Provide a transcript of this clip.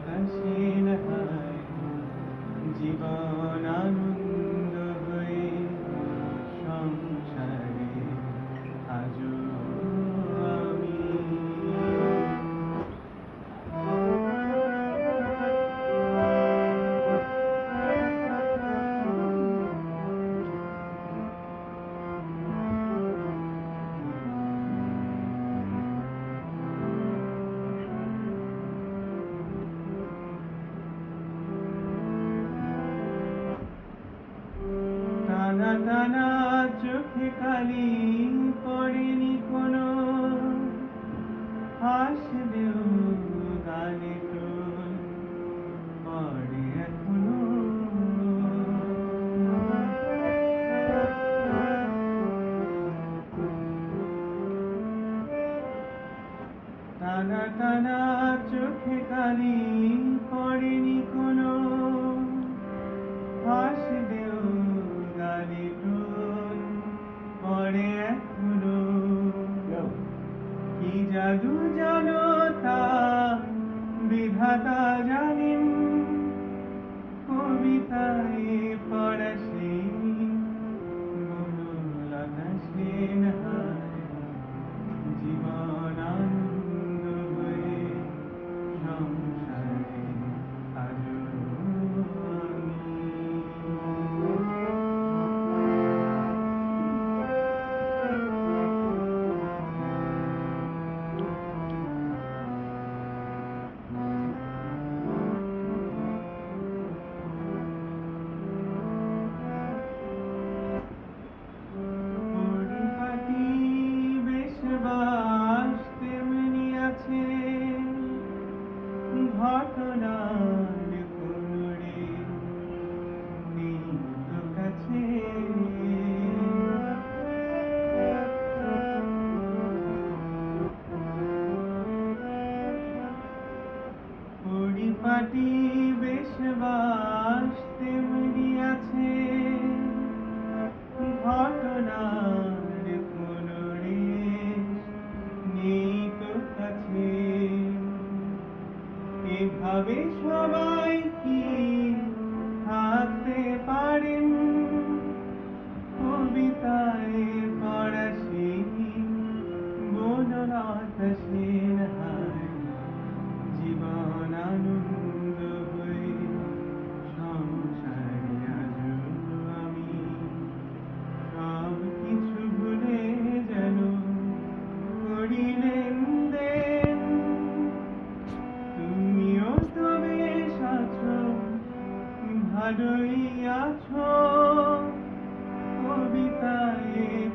আকাশের হায় জীবন আনন্দ হয়ে সংসারে আজো আমি টানা টানা চোখে কালি পড়েনি কোনো হাসলেও গালে টোল পড়ে এখনো টানা টানা চোখে কালি পড়েনি কোনো হাসলেও গালে টোল পড়ে এখনো কি জাদু জানো তা বিধাতা জানেন কবিতায় পড়া সেই বনলতা সেন হায় জীবন আনন্দ হয়ে সংসারে আজো আমি পরিপাটি বেশ বাস তেমনি আছে ঘটনার কোনরে নেই তো কাছে পরিপাটি বেশ বাস তেমনি আছে ঘটনার কোনো রেশ নেই তো কাছে এভাবে সবাই কি থাকতে পারেন কবিতায় পড়া সেই বনলতা সেন হায় জীবন আনন্দ হয়ে সংসারে আজো আমি সব কিছু ভুলে যেন করিলেন দেন তুমিও তো বেশ আছো ভালোই আছো কবিতায়